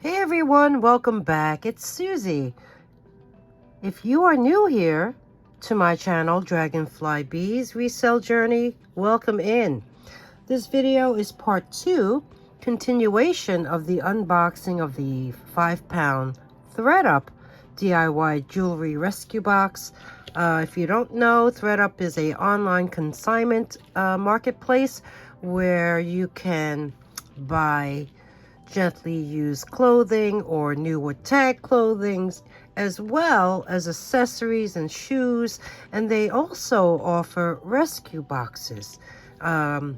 Hey everyone, welcome back. It's Susie. If you are new here to my channel, Dragonfly Beez Resell Journey, welcome in. This video is part 2, continuation of the unboxing of the 5-pound ThredUP DIY jewelry rescue box. If you don't know, ThredUP is an online consignment marketplace where you can buy gently used clothing or new with tag clothing, as well as accessories and shoes, and they also offer rescue boxes. The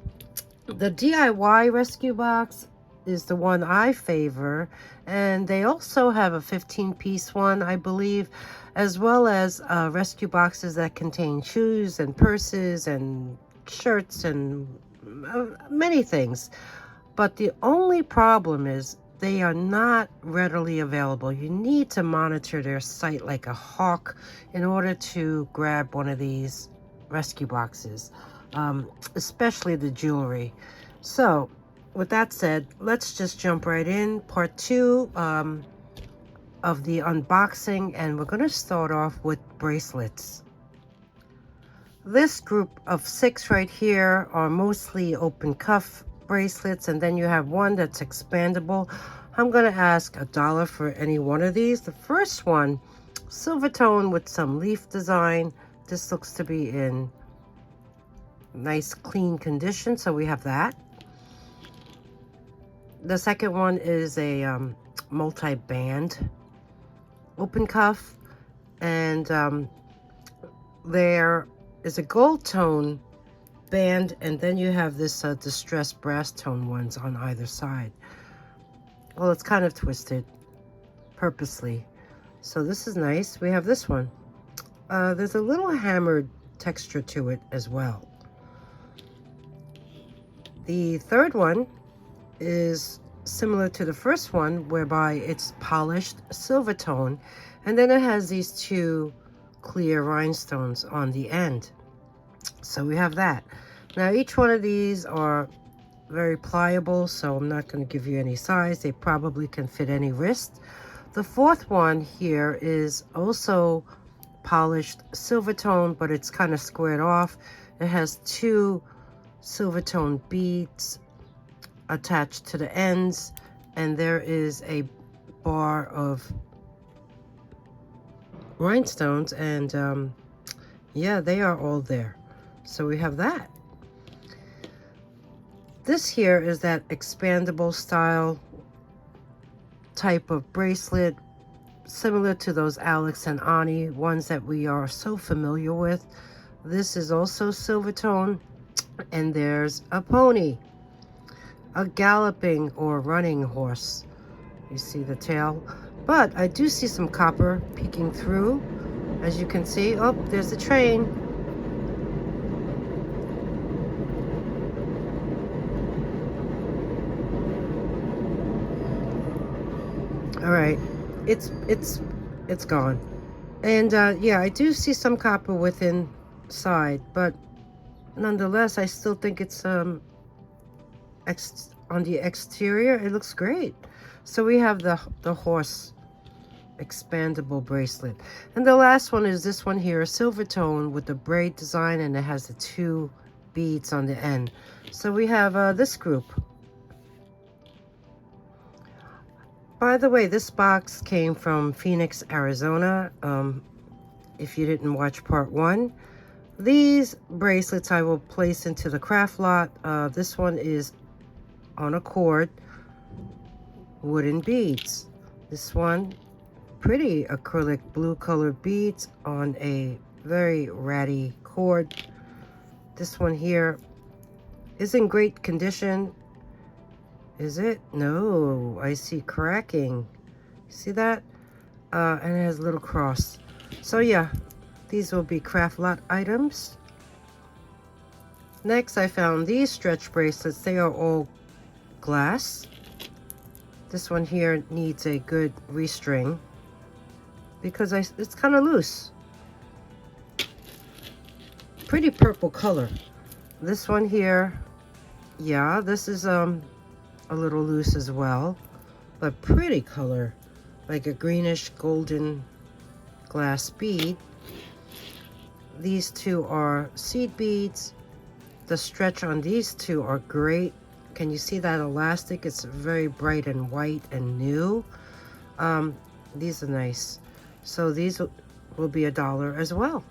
DIY rescue box is the one I favor, and they also have a 15-piece one, I believe, as well as rescue boxes that contain shoes and purses and shirts and many things. But the only problem is they are not readily available. You need to monitor their site like a hawk in order to grab one of these rescue boxes, especially the jewelry. So with that said, let's just jump right in. Part 2 of the unboxing, and we're going to start off with bracelets. This group of 6 right here are mostly open cuff bracelets, and then you have one that's expandable. I'm going to ask $1 for any one of these. The first one, silver tone with some leaf design. This looks to be in nice clean condition, so we have that. The second one is a multi-band open cuff, and there is a gold tone band, and then you have this distressed brass tone ones on either side. Well, it's kind of twisted purposely, so this is nice. We have this one. There's a little hammered texture to it as well. The third one is similar to the first one, whereby it's polished silver tone, and then it has these 2 clear rhinestones on the end. So we have that. Now each one of these are very pliable, so I'm not going to give you any size. They probably can fit any wrist. The fourth one here is also polished silver tone, but it's kind of squared off. It has 2 silver tone beads attached to the ends, and there is a bar of rhinestones, and yeah, they are all there. So we have that. This here is that expandable style type of bracelet, similar to those Alex and Ani ones that we are so familiar with. This is also silver tone, and there's a pony, a galloping or running horse. You see the tail, but I do see some copper peeking through, as you can see. Oh, there's a train. All right, it's gone. And yeah, I do see some copper within side, but nonetheless, I still think it's on the exterior, it looks great. So we have the horse expandable bracelet, and the last one is this one here, silver tone with the braid design, and it has the 2 beads on the end. So we have this group. By the way, this box came from Phoenix, Arizona. If you didn't watch part 1, these bracelets I will place into the craft lot. This one is on a cord, wooden beads. This one, pretty acrylic blue colored beads on a very ratty cord. This one here is in great condition. Is it? No, I see cracking. See that? And it has a little cross. So yeah, these will be craft lot items. Next, I found these stretch bracelets. They are all glass. This one here needs a good restring because it's kind of loose. Pretty purple color. This one here, yeah, this is a little loose as well, but pretty color, like a greenish golden glass bead. These two are seed beads. The stretch on these two are great. Can you see that elastic? It's very bright and white and new. These are nice. So these will be $1 as well.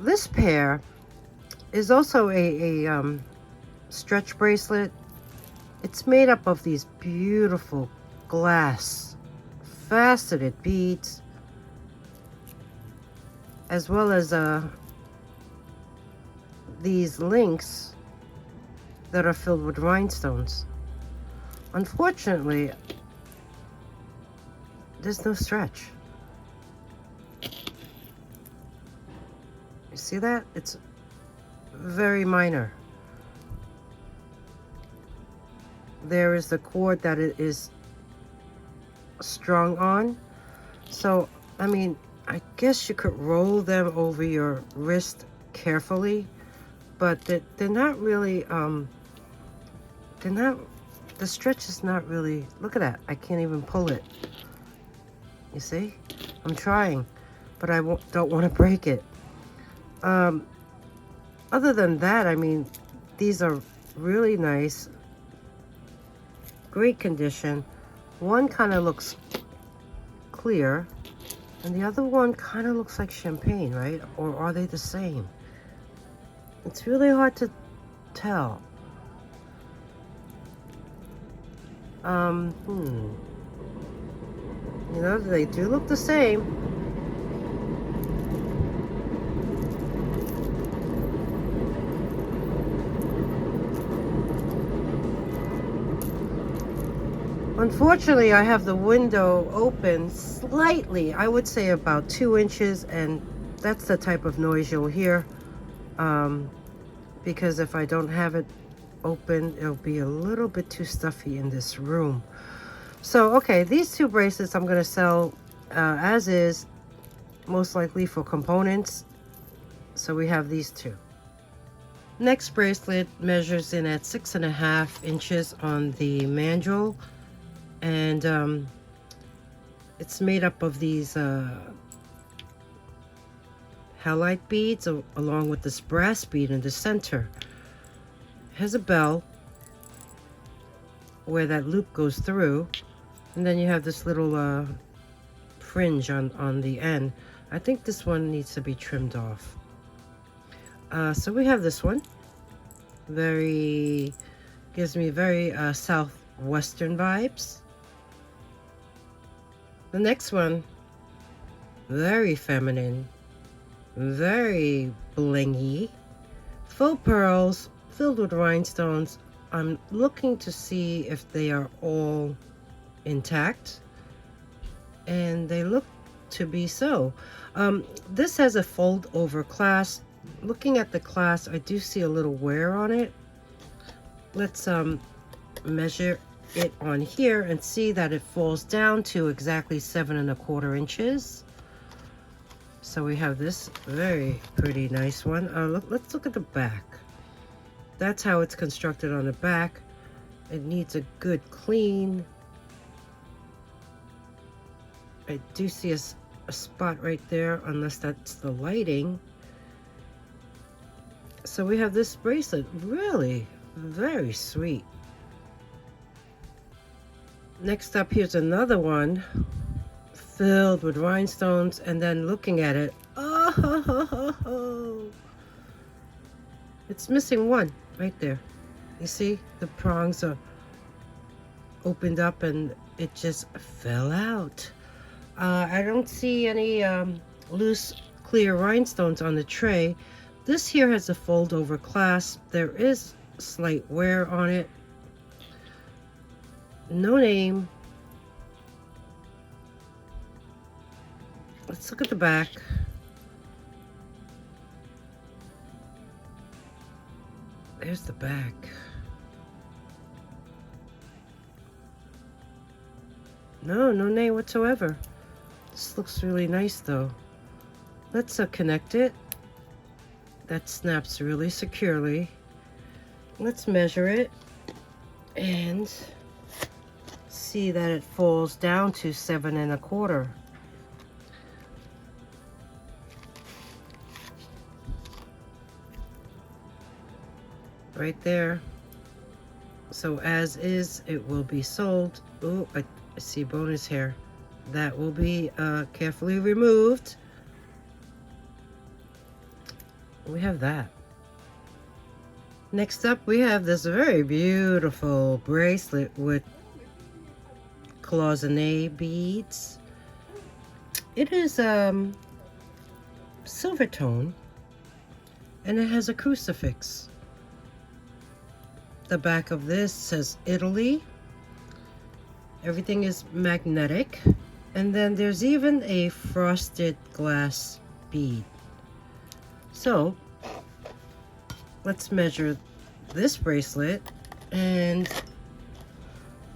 This pair is also a stretch bracelet. It's made up of these beautiful glass faceted beads, as well as these links that are filled with rhinestones. Unfortunately, there's no stretch. You see that? It's very minor. There is the cord that it is strung on. So, I mean, I guess you could roll them over your wrist carefully, but they're not really, the stretch is not really, look at that. I can't even pull it. You see? I'm trying, but I don't want to break it. Other than that, I mean, these are really nice, great condition. One kind of looks clear, and the other one kind of looks like champagne, right? Or are they the same? It's really hard to tell. You know, they do look the same. Unfortunately, I have the window open slightly, I would say about 2 inches, and that's the type of noise you'll hear. Because if I don't have it open, it'll be a little bit too stuffy in this room. So, okay, these two bracelets I'm going to sell as is, most likely for components. So we have these two. Next bracelet measures in at 6.5 inches on the mandrel, and it's made up of these halite beads along with this brass bead in the center. It has a bell where that loop goes through, and then you have this little fringe on the end. I think this one needs to be trimmed off. So we have this one. Gives me very southwestern vibes. The next one, very feminine, very blingy, faux pearls filled with rhinestones. I'm looking to see if they are all intact, and they look to be so. This has a fold over clasp. Looking at the clasp, I do see a little wear on it. Let's measure it on here and see that it falls down to exactly 7.25 inches. So we have this very pretty nice one. Let's look at the back. That's how it's constructed on the back. It needs a good clean. I do see a spot right there, unless that's the lighting. So we have this bracelet, really very sweet. Next up, here's another one filled with rhinestones, and then looking at it, oh, it's missing one right there. You see, the prongs are opened up and it just fell out. I don't see any loose clear rhinestones on the tray. This here has a fold over clasp. There is slight wear on it. No name. Let's look at the back. There's the back. No name whatsoever. This looks really nice though. Let's connect it. That snaps really securely. let's measure it and see that it falls down to 7 1/4. Right there. So as is, it will be sold. Oh, I see bonus hair. That will be carefully removed. We have that. Next up, we have this very beautiful bracelet with cloisonné beads. It is silver tone, and it has a crucifix. The back of this says Italy. Everything is magnetic. And then there's even a frosted glass bead. So let's measure this bracelet, and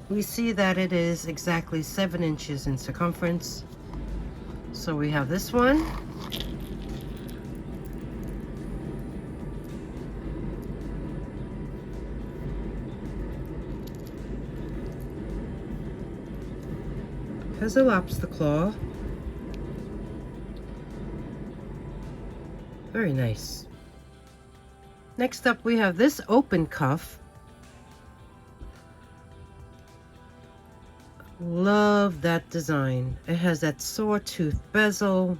we see that it is exactly 7 inches in circumference. So we have this one. Has a lobster claw. Very nice. Next up, we have this open cuff. Love that design. It has that sawtooth bezel,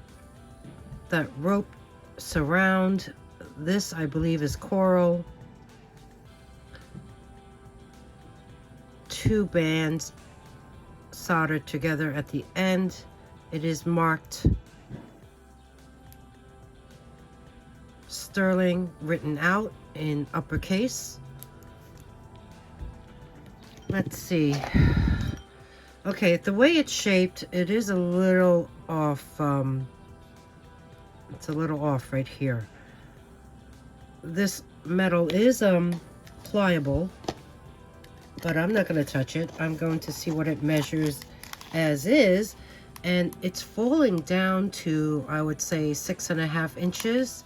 that rope surround. This, I believe, is coral. 2 bands soldered together at the end. It is marked sterling, written out in uppercase. Let's see. Okay, the way it's shaped, it is a little off. It's a little off right here. This metal is pliable, but I'm not going to touch it. I'm going to see what it measures as is, and it's falling down to, I would say, 6.5 inches.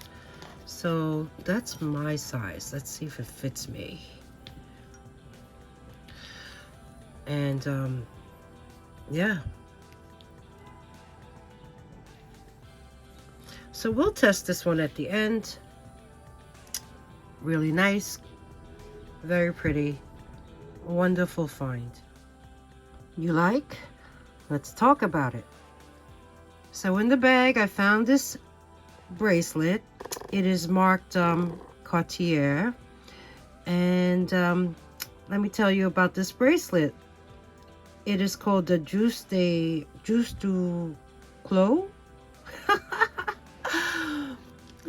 So that's my size. Let's see if it fits me. And yeah. So we'll test this one at the end. Really nice, very pretty, wonderful find. You like? Let's talk about it. So in the bag, I found this bracelet. It is marked CARTIER, and let me tell you about this bracelet. It is called the Juste du Clos.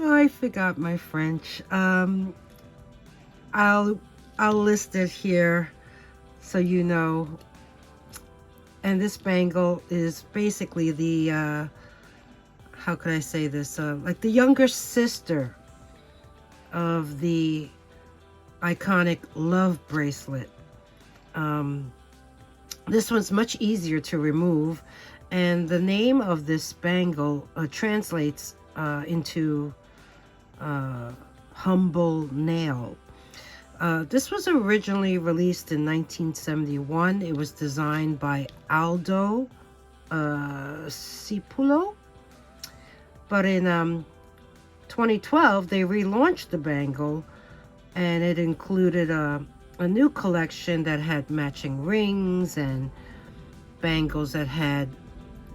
I forgot my French. I'll list it here so you know. And this bangle is basically the how could I say this? Like the younger sister of the iconic love bracelet. This one's much easier to remove, and the name of this bangle translates into humble nail. This was originally released in 1971. It was designed by Aldo Cipulo. But in 2012, they relaunched the bangle, and it included a new collection that had matching rings and bangles that had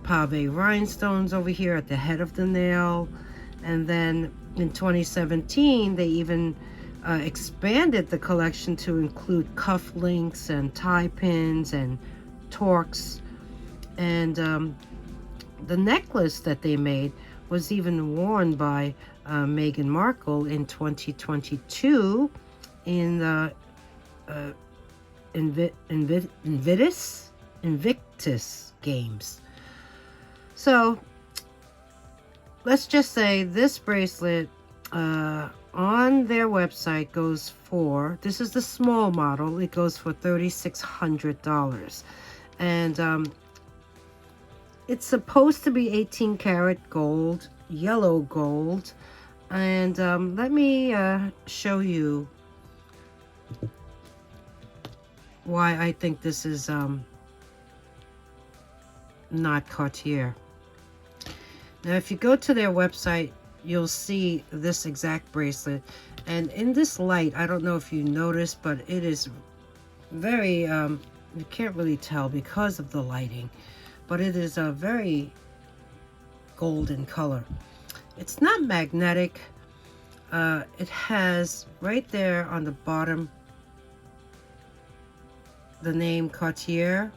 pave rhinestones over here at the head of the nail. And then in 2017, they even expanded the collection to include cuff links and tie pins and torques. And the necklace that they made was even worn by Meghan Markle in 2022 in the Invictus Games. So let's just say this bracelet on their website goes for, this is the small model, it goes for $3,600. And it's supposed to be 18 karat gold, yellow gold. And let me show you why I think this is not Cartier. Now, if you go to their website, you'll see this exact bracelet. And in this light, I don't know if you noticed, but it is very, you can't really tell because of the lighting, but it is a very golden color. It's not magnetic. It has right there on the bottom the name Cartier,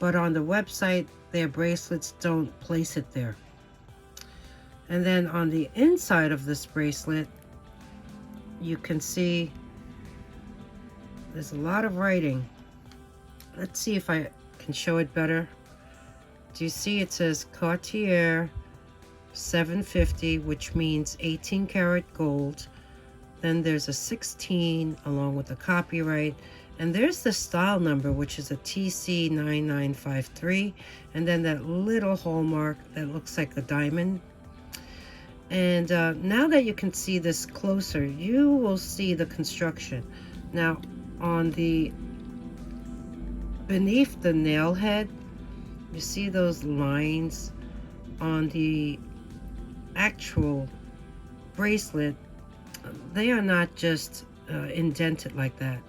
but on the website, their bracelets don't place it there. And then on the inside of this bracelet, you can see there's a lot of writing. Let's see if I can show it better. Do you see it says Cartier 750, which means 18 karat gold. Then there's a 16 along with the copyright. And there's the style number, which is a TC9953. And then that little hallmark that looks like a diamond. And now that you can see this closer, you will see the construction. Now, on the beneath the nail head, you see those lines on the actual bracelet. They are not just indented like that.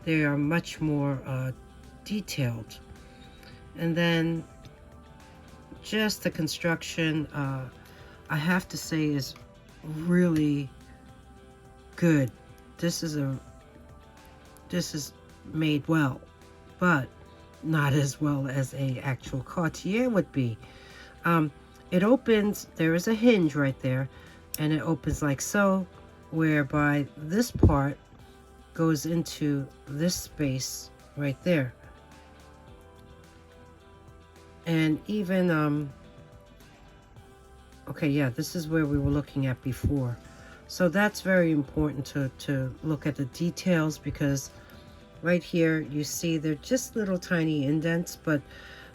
They are much more detailed. And then just the construction, I have to say, is really good. This is made well, but not as well as a actual Cartier would be. It opens, there is a hinge right there, and it opens like so, whereby this part goes into this space right there. And even okay, yeah, this is where we were looking at before. So that's very important to look at the details, because right here you see they're just little tiny indents, but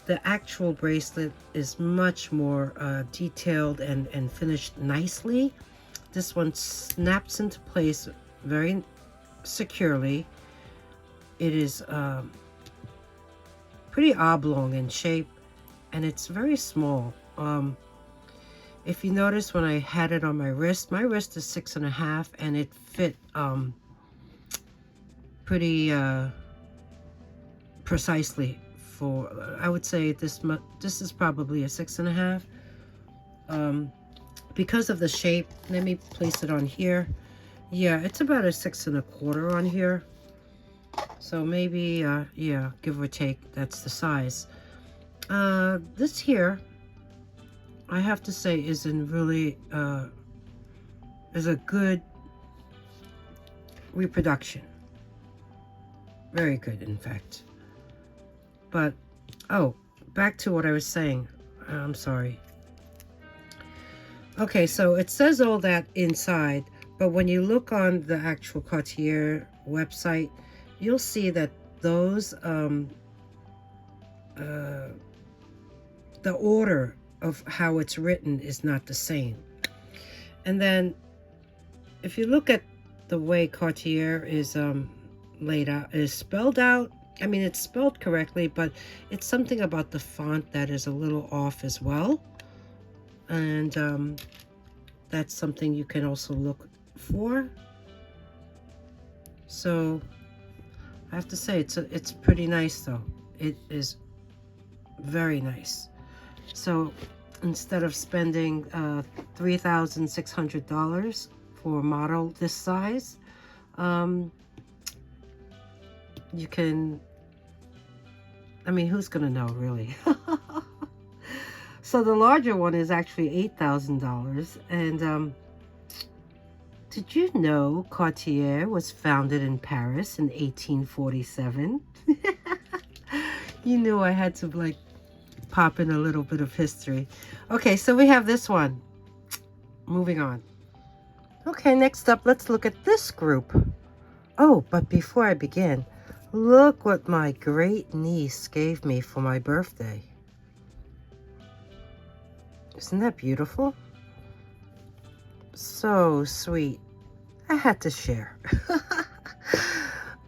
the actual bracelet is much more detailed and finished nicely. This one snaps into place very securely. It is pretty oblong in shape, and it's very small. If you notice, when I had it on my wrist is 6.5, and it fit pretty precisely for, I would say this is probably a 6.5. Because of the shape, let me place it on here. Yeah, it's about a 6.25 on here. So maybe, yeah, give or take, that's the size. This here, I have to say, is in really, is a good reproduction. Very good, in fact. But, oh, back to what I was saying. I'm sorry. Okay, so it says all that inside, but when you look on the actual Cartier website, you'll see that those, the order of how it's written is not the same. And then if you look at the way Cartier is laid out, is spelled out, I mean, it's spelled correctly, but it's something about the font that is a little off as well. And that's something you can also look for. So I have to say, it's pretty nice though. It is very nice. So instead of spending $3,600 for a model this size, you can, I mean, who's gonna know really? So the larger one is actually $8,000. And did you know Cartier was founded in Paris in 1847? You knew I had to like pop in a little bit of history. Okay, so we have this one. Moving on. Okay, next up, let's look at this group. Oh, but before I begin, look what my great niece gave me for my birthday. Isn't that beautiful? So sweet. I had to share.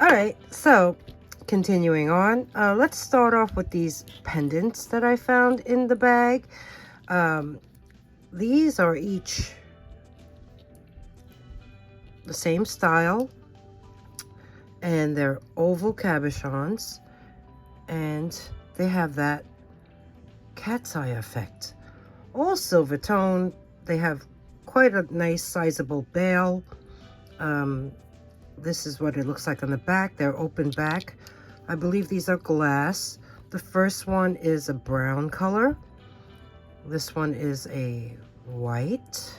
All right, so continuing on, let's start off with these pendants that I found in the bag. These are each the same style, and they're oval cabochons, and they have that cat's eye effect. All silver tone. They have quite a nice sizable bail. This is what it looks like on the back. They're open back. I believe these are glass. The first one is a brown color. This one is a white.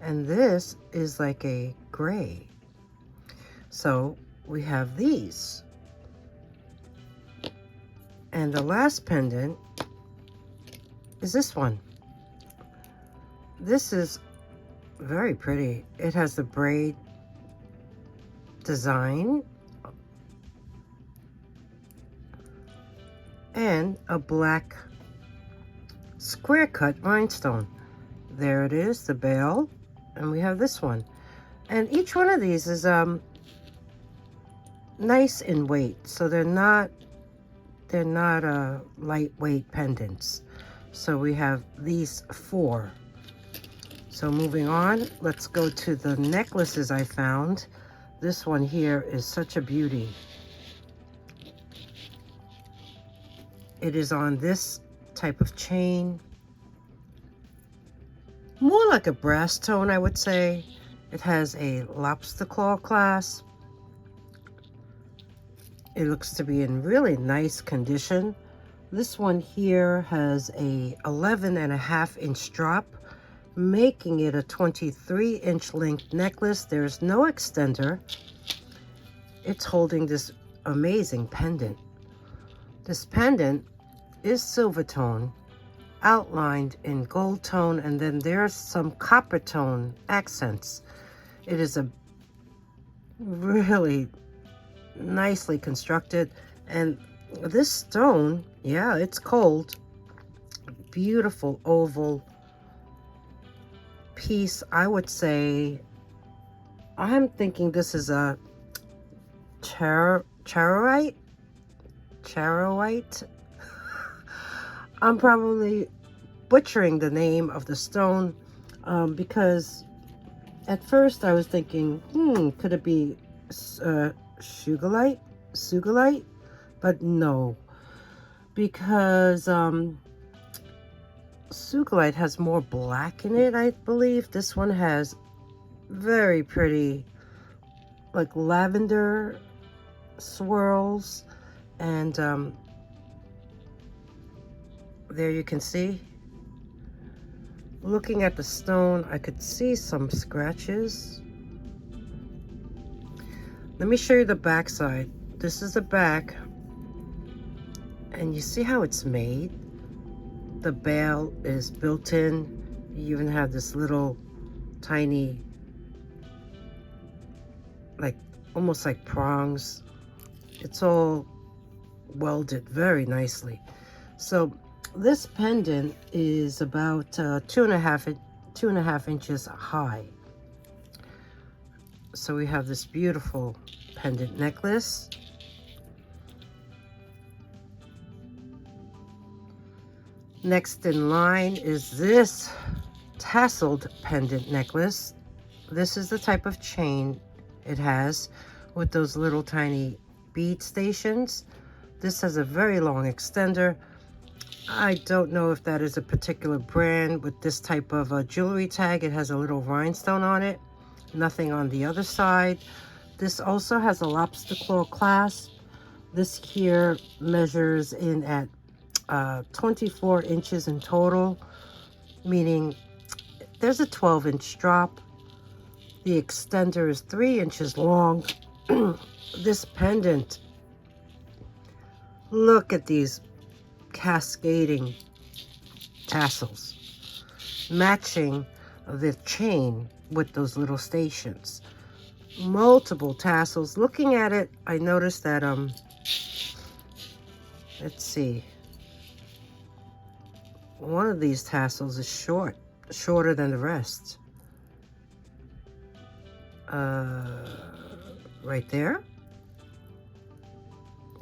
And this is like a gray. So we have these. And the last pendant is this one. This is very pretty. It has the braid design and a black square cut rhinestone. There it is, the bail, and we have this one. And each one of these is nice in weight, so they're not lightweight pendants. So we have these 4. So moving on, let's go to the necklaces I found. This one here is such a beauty. It is on this type of chain. More like a brass tone, I would say. It has a lobster claw clasp. It looks to be in really nice condition. This one here has a 11.5-inch drop, making it a 23-inch length necklace. There's no extender. It's holding this amazing pendant. This pendant is silver tone, outlined in gold tone, and then there's some copper tone accents. It is a really nicely constructed, and this stone, yeah, it's cold. Beautiful oval piece. I would say, I'm thinking this is a charoite. I'm probably butchering the name of the stone, because at first I was thinking, could it be sugalite? But no, because sugalite has more black in it, I believe. This one has very pretty, like lavender swirls, and there you can see. Looking at the stone, I could see some scratches. Let me show you the back side. This is the back, and you see how it's made. The bail is built in. You even have this little tiny, like almost like prongs. It's all welded very nicely. So this pendant is about 2.5 inches high. So we have this beautiful pendant necklace. Next in line is this tasseled pendant necklace. This is the type of chain it has with those little tiny bead stations. This has a very long extender. I don't know if that is a particular brand with this type of jewelry tag. It has a little rhinestone on it. Nothing on the other side. This also has a lobster claw clasp. This here measures in at 24 inches in total, meaning there's a 12-inch drop. The extender is 3 inches long. This pendant, look at these cascading tassels, matching the chain with those little stations. Multiple tassels. Looking at it, I noticed that, let's see, one of these tassels is shorter than the rest. Right there.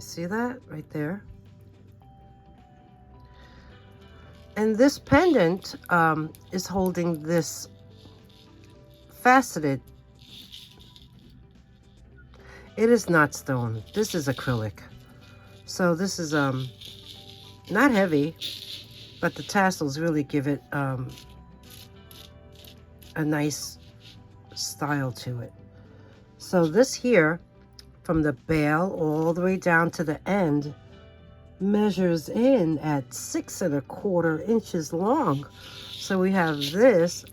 You see that right there? And this pendant is holding this faceted. It is not stone. This is acrylic. So this is not heavy, but the tassels really give it a nice style to it. So this here, from the bail all the way down to the end, measures in at 6 1/4 inches long. So we have this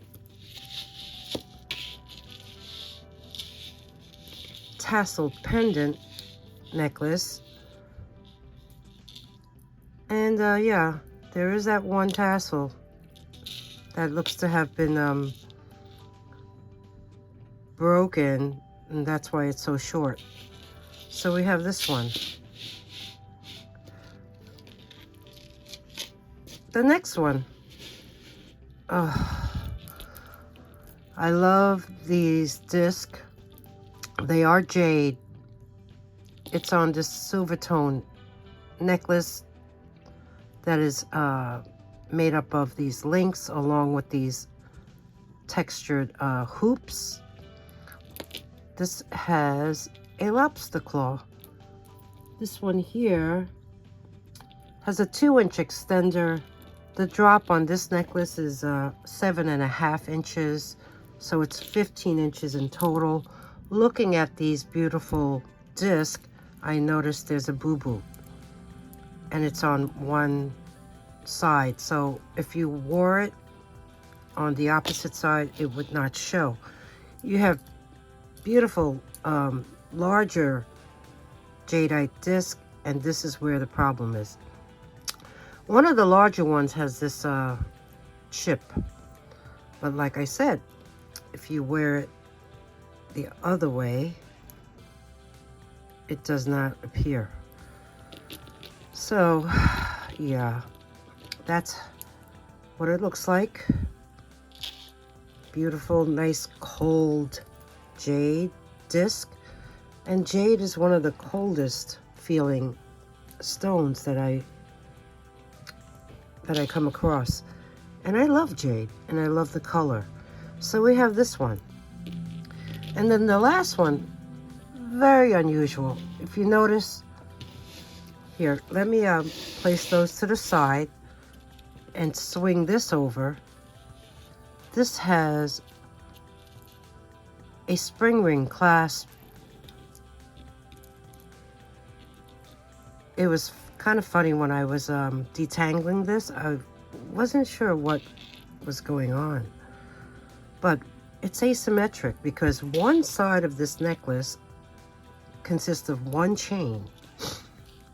tasseled pendant necklace, and yeah, there is that one tassel that looks to have been broken, and that's why it's so short. So we have this one. The next one, oh, I love these discs. They are jade. It's on this silver tone necklace that is made up of these links along with these textured hoops. This has a lobster claw. This one here has a 2-inch extender. The drop on this necklace is 7 1/2 inches, so it's 15 inches in total. Looking at these beautiful discs, I noticed there's a boo-boo, and it's on one side. So if you wore it on the opposite side, it would not show. You have beautiful, larger jadeite disc, and this is where the problem is. One of the larger ones has this chip, but like I said, if you wear it the other way, it does not appear. So yeah, that's what it looks like. Beautiful, nice, cold jade disc. And jade is one of the coldest feeling stones that I come across. And I love jade, and I love the color. So we have this one. And then the last one, very unusual. If you notice, here, let me place those to the side and swing this over. This has a spring ring clasp. It was kind of funny when I was detangling this. I wasn't sure what was going on, but it's asymmetric because one side of this necklace consists of one chain,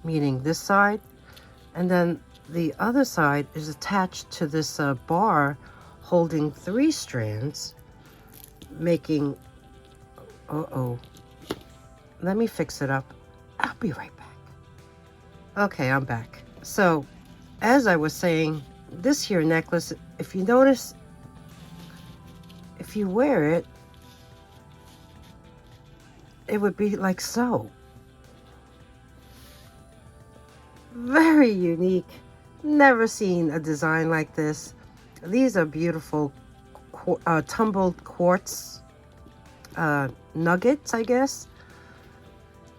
meaning this side, and then the other side is attached to this bar holding 3 strands, making, let me fix it up. I'll be right back. Okay, I'm back. So, as I was saying, this here necklace, if you notice, if you wear it, it would be like so. Very unique. Never seen a design like this. These are beautiful tumbled quartz nuggets, I guess.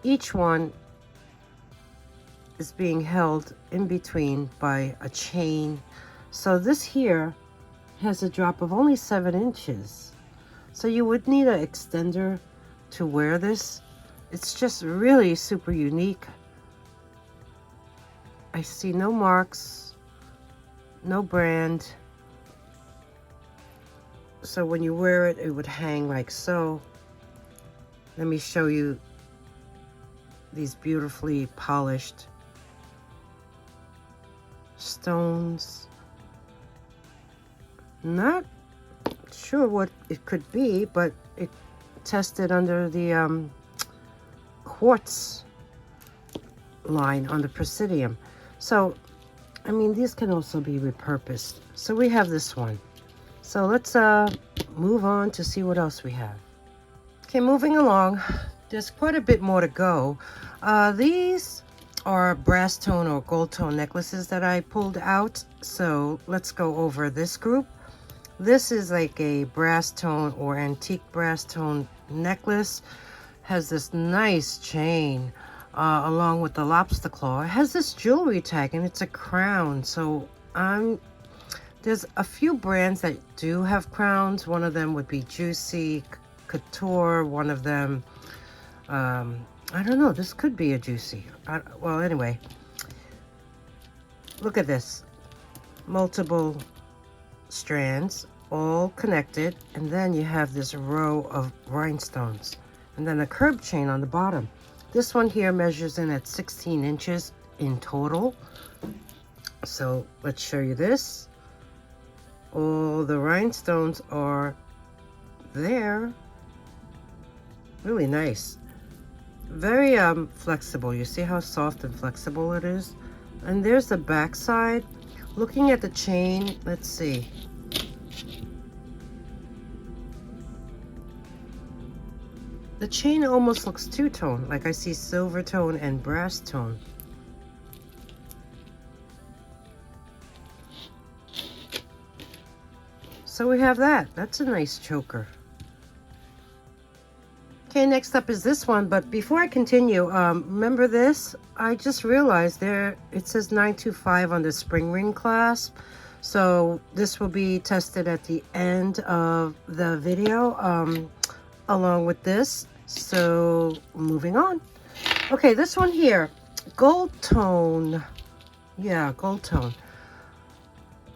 Each one is being held in between by a chain. So this here has a drop of only 7 inches. So you would need an extender to wear this. It's just really super unique. I see no marks, no brand. So when you wear it, it would hang like so. Let me show you these beautifully polished stones. Not sure what it could be, but it tested under the quartz line on the Presidium. So, I mean, these can also be repurposed. So we have this one. So let's move on to see what else we have. Okay, moving along. There's quite a bit more to go. These are brass tone or gold tone necklaces that I pulled out. So let's go over this group. This is like a brass tone or antique brass tone necklace. Has this nice chain along with the lobster claw. It has this jewelry tag and it's a crown. So there's a few brands that do have crowns. One of them would be Juicy Couture. One of them, I don't know, this could be a Juicy. Well, anyway, look at this. Multiple strands, all connected, and then you have this row of rhinestones, and then a curb chain on the bottom. This one here measures in at 16 inches in total. So let's show you this. All the rhinestones are there. Really nice. Very flexible. You see how soft and flexible it is? And there's the back side. Looking at the chain, let's see. The chain almost looks two-tone, like I see silver tone and brass tone. So we have that. That's a nice choker. Okay, next up is this one, but before I continue, remember this? I just realized there, it says 925 on the spring ring clasp. So this will be tested at the end of the video, along with this. So moving on. Okay, this one here, gold tone. Yeah, gold tone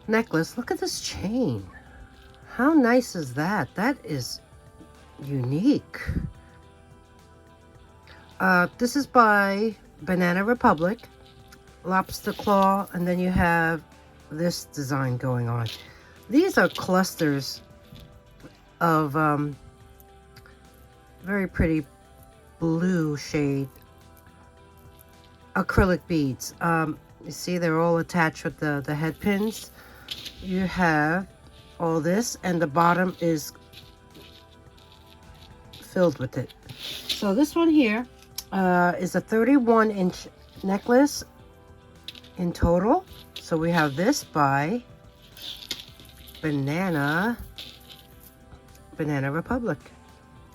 necklace. Look at this chain. How nice is that? That is unique. This is by Banana Republic, lobster claw, and then you have this design going on. These are clusters of very pretty blue shade acrylic beads. You see they're all attached with the head pins. You have all this, and the bottom is filled with it. So this one here is a 31-inch necklace in total. So we have this by Banana Republic.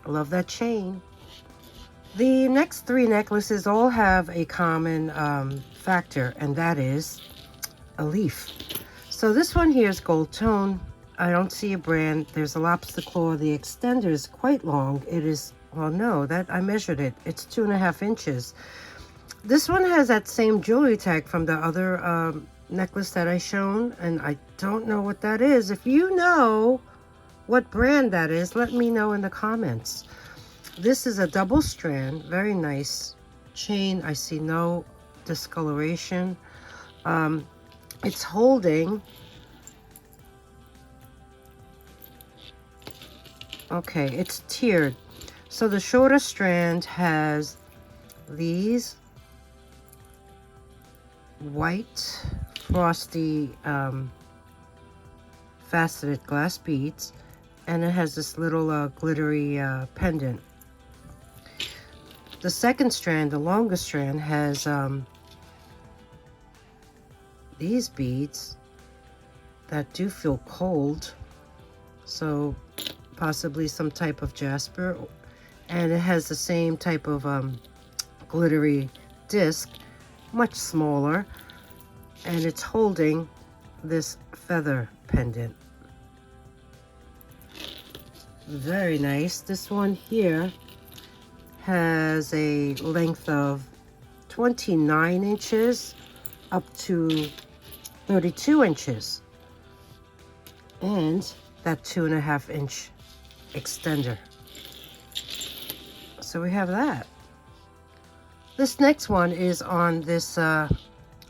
I love that chain. The next three necklaces all have a common factor, and that is a leaf. So this one here is gold tone. I don't see a brand. There's a lobster claw. The extender is quite long. It is, well, no, that I measured it. It's 2.5 inches. This one has that same jewelry tag from the other necklace that I shown, and I don't know what that is. If you know what brand that is, let me know in the comments. This is a double strand, very nice chain. I see no discoloration. It's holding, okay, it's tiered. So the shorter strand has these white frosty faceted glass beads, and it has this little glittery pendant. The second strand, the longest strand, has these beads that do feel cold, so possibly some type of jasper, and it has the same type of glittery disc, much smaller, and it's holding this feather pendant. Very nice. This one here has a length of 29 inches up to 32 inches, and that 2.5 inch extender. So we have that. This next one is on this I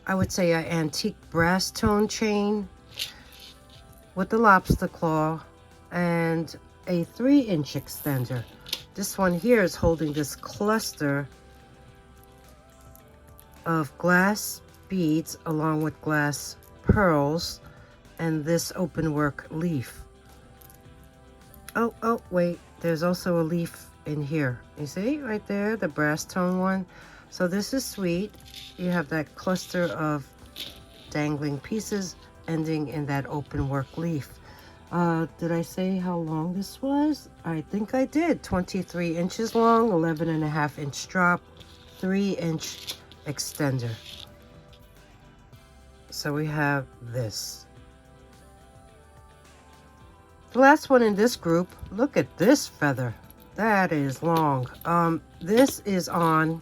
would say an antique brass tone chain with the lobster claw and a 3-inch extender. This one here is holding this cluster of glass beads along with glass pearls and this open work leaf. Oh, wait, there's also a leaf in here. You see right there, the brass tone one. So this is sweet. You have that cluster of dangling pieces ending in that open work leaf. Did I say how long this was? I think I did. 23 inches long, 11.5-inch drop, 3-inch extender. So we have this. The last one in this group, look at this feather. That is long. This is on,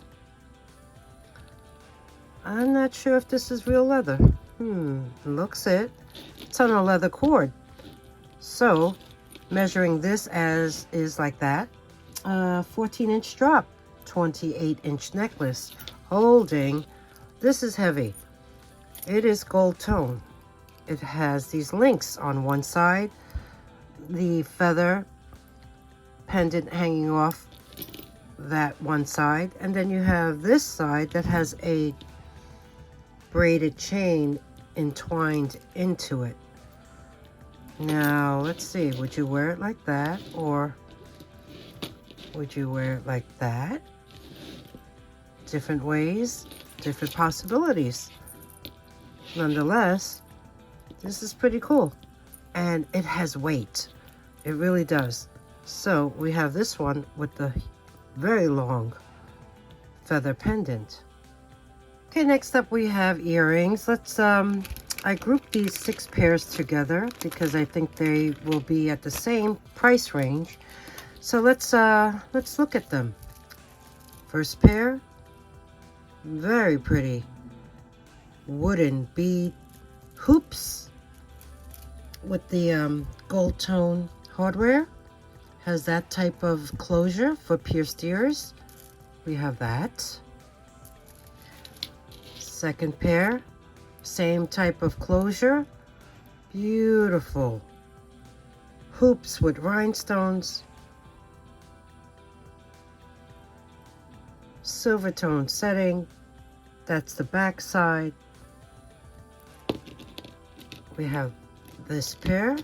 I'm not sure if this is real leather. Looks it. It's on a leather cord. So measuring this as is like that, 14-inch drop, 28-inch necklace, holding, this is heavy. It is gold tone. It has these links on one side, the feather pendant hanging off that one side, and then you have this side that has a braided chain entwined into it. Now, let's see, would you wear it like that, or would you wear it like that? Different ways, different possibilities. Nonetheless, this is pretty cool, and it has weight. It really does. So we have this one with the very long feather pendant. Okay, next up we have earrings. Let's I grouped these 6 pairs together because I think they will be at the same price range. So let's look at them. First pair, very pretty wooden bead hoops with the gold tone hardware. Has that type of closure for pierced ears. We have that. Second pair, same type of closure. Beautiful hoops with rhinestones. Silver tone setting. That's the back side. We have this pair.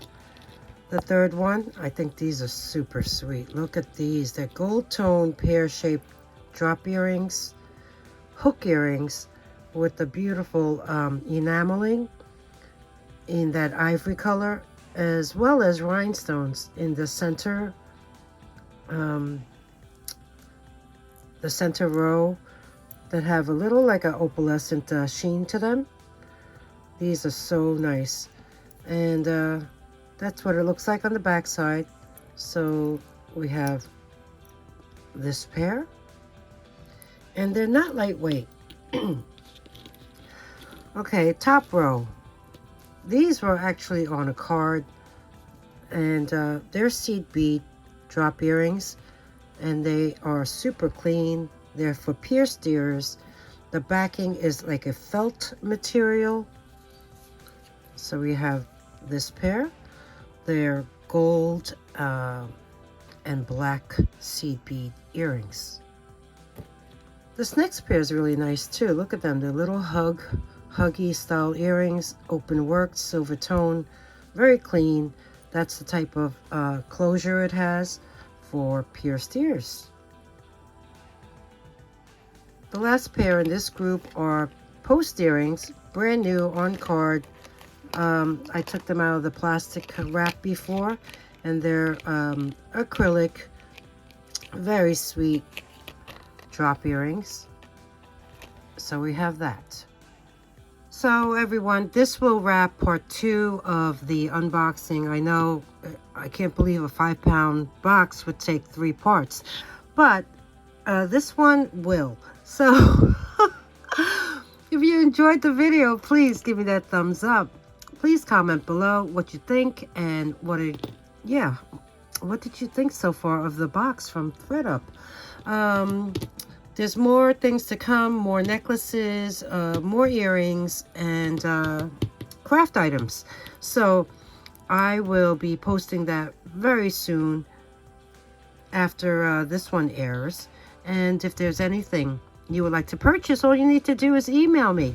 The third one, I think these are super sweet. Look at these. They're gold tone pear-shaped drop earrings, hook earrings with the beautiful enameling in that ivory color, as well as rhinestones in the center row that have a little like an opalescent sheen to them. These are so nice, and that's what it looks like on the back side. So we have this pair, and they're not lightweight. Okay, top row. These were actually on a card, and they're seed bead drop earrings, and they are super clean. They're for pierced ears. The backing is like a felt material. So we have this pair. They're gold and black seed bead earrings. This next pair is really nice too. Look at them. They're little huggy style earrings, open worked, silver tone, very clean. That's the type of closure it has for pierced ears. The last pair in this group are post earrings, brand new on card. I took them out of the plastic wrap before, and they're acrylic, very sweet drop earrings. So we have that. So everyone, this will wrap part 2 of the unboxing. I know, I can't believe a 5-pound box would take 3 parts, but this one will. So if you enjoyed the video, please give me that thumbs up. Please comment below what you think, and what did you think so far of the box from ThredUP? There's more things to come, more necklaces, more earrings, and craft items. So I will be posting that very soon after this one airs. And if there's anything you would like to purchase, all you need to do is email me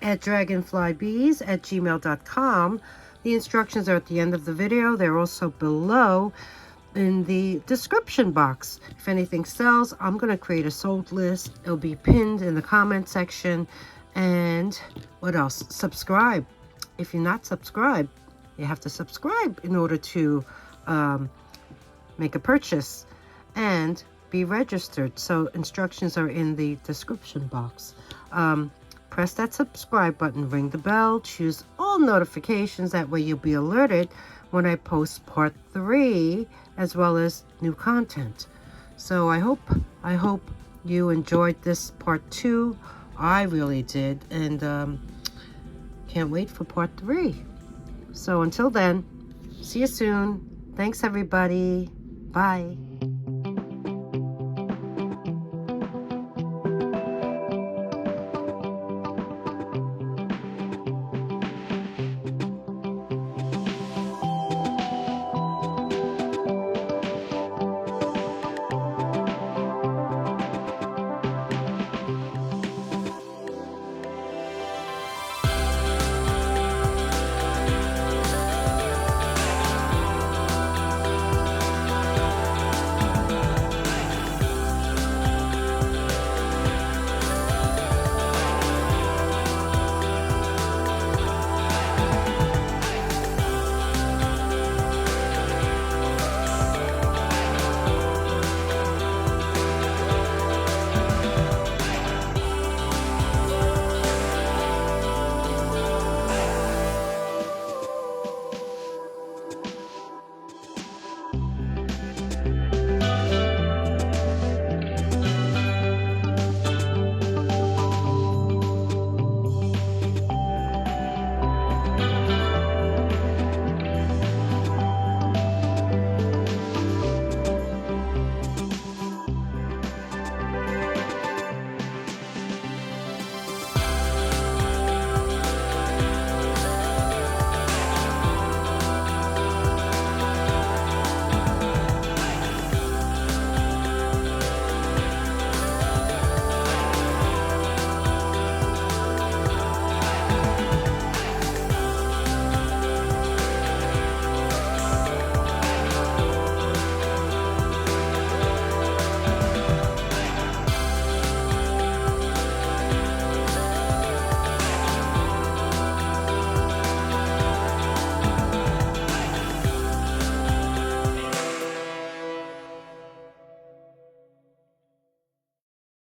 at dragonflybeez@gmail.com. The instructions are at the end of the video. They're also below. in the description box. If anything sells, I'm going to create a sold list. It'll be pinned in the comment section. And what else? Subscribe. If you're not subscribed, you have to subscribe in order to make a purchase and be registered. So instructions are in the description box. Press that subscribe button, ring the bell, choose all notifications. That way you'll be alerted when I post part 3 as well as new content. So I hope you enjoyed this part 2. I really did, and can't wait for part 3. So until then, see you soon. Thanks everybody. Bye.